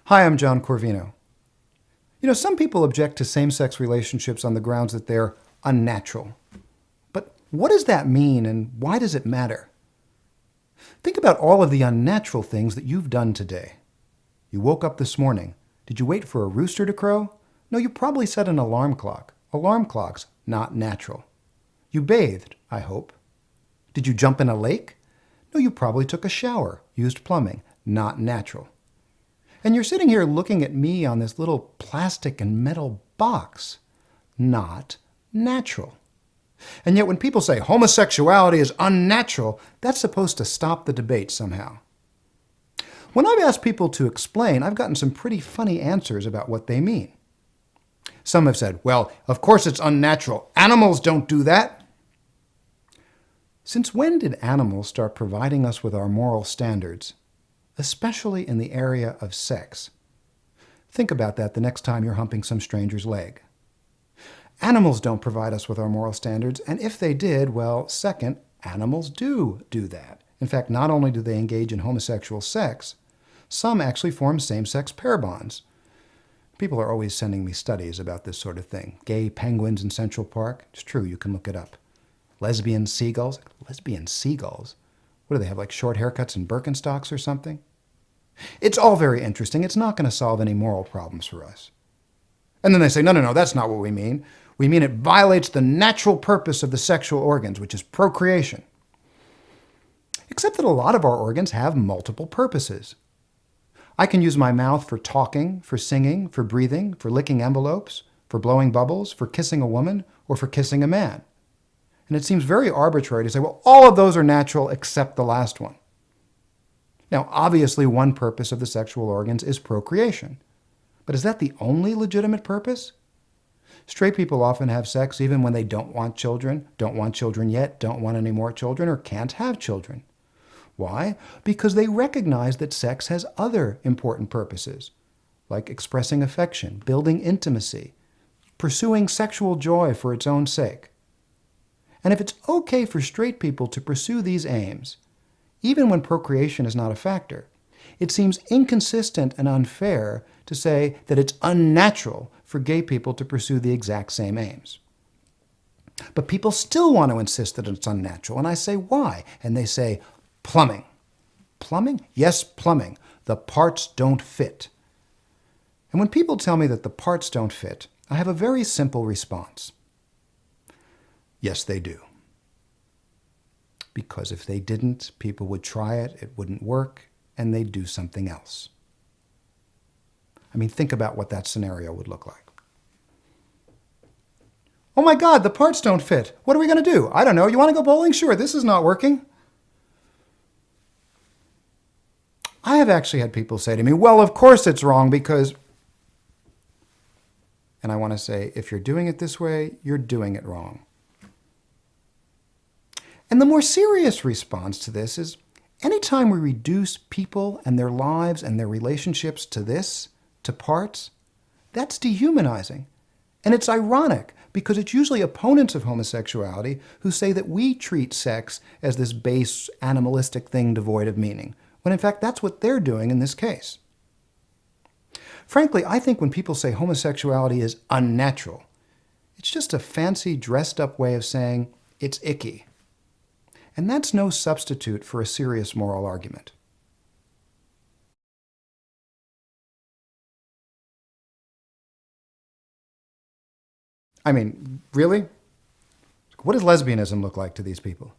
Hi, I'm John Corvino. Some people object to same-sex relationships on the grounds that they're unnatural. But what does that mean, and why does it matter? Think about all of the unnatural things that you've done today. You woke up this morning. Did you wait for a rooster to crow? No, you probably set an alarm clock. Alarm clocks, not natural. You bathed, I hope. Did you jump in a lake? No, you probably took a shower, used plumbing, not natural. And you're sitting here looking at me on this little plastic and metal box. Not natural. And yet when people say homosexuality is unnatural, that's supposed to stop the debate somehow. When I've asked people to explain, I've gotten some pretty funny answers about what they mean. Some have said, well, of course it's unnatural. Animals don't do that. Since when did animals start providing us with our moral standards, especially in the area of sex? Think about that the next time you're humping some stranger's leg. Animals don't provide us with our moral standards, and if they did, well, second, animals do that. In fact, not only do they engage in homosexual sex, some actually form same-sex pair bonds. People are always sending me studies about this sort of thing. Gay penguins in Central Park. It's true, you can look it up. Lesbian seagulls. Lesbian seagulls? What do they have, like short haircuts and Birkenstocks or something? It's all very interesting. It's not going to solve any moral problems for us. And then they say, no, that's not what we mean. We mean it violates the natural purpose of the sexual organs, which is procreation. Except that a lot of our organs have multiple purposes. I can use my mouth for talking, for singing, for breathing, for licking envelopes, for blowing bubbles, for kissing a woman, or for kissing a man. And it seems very arbitrary to say, well, all of those are natural except the last one. Now, obviously, one purpose of the sexual organs is procreation. But is that the only legitimate purpose? Straight people often have sex even when they don't want children yet, don't want any more children, or can't have children. Why? Because they recognize that sex has other important purposes, like expressing affection, building intimacy, pursuing sexual joy for its own sake. And if it's okay for straight people to pursue these aims, even when procreation is not a factor, it seems inconsistent and unfair to say that it's unnatural for gay people to pursue the exact same aims. But people still want to insist that it's unnatural, and I say, why? And they say, plumbing. Plumbing? Yes, plumbing. The parts don't fit. And when people tell me that the parts don't fit, I have a very simple response. Yes, they do. Because if they didn't, people would try it, it wouldn't work, and they'd do something else. I mean, think about what that scenario would look like. Oh my God, the parts don't fit. What are we going to do? I don't know. You want to go bowling? Sure, this is not working. I have actually had people say to me, well, of course it's wrong because... And I want to say, if you're doing it this way, you're doing it wrong. And the more serious response to this is, anytime we reduce people and their lives and their relationships to this, to parts, that's dehumanizing. And it's ironic because it's usually opponents of homosexuality who say that we treat sex as this base, animalistic thing devoid of meaning, when in fact that's what they're doing in this case. Frankly, I think when people say homosexuality is unnatural, it's just a fancy, dressed-up way of saying it's icky. And that's no substitute for a serious moral argument. I mean, really? What does lesbianism look like to these people?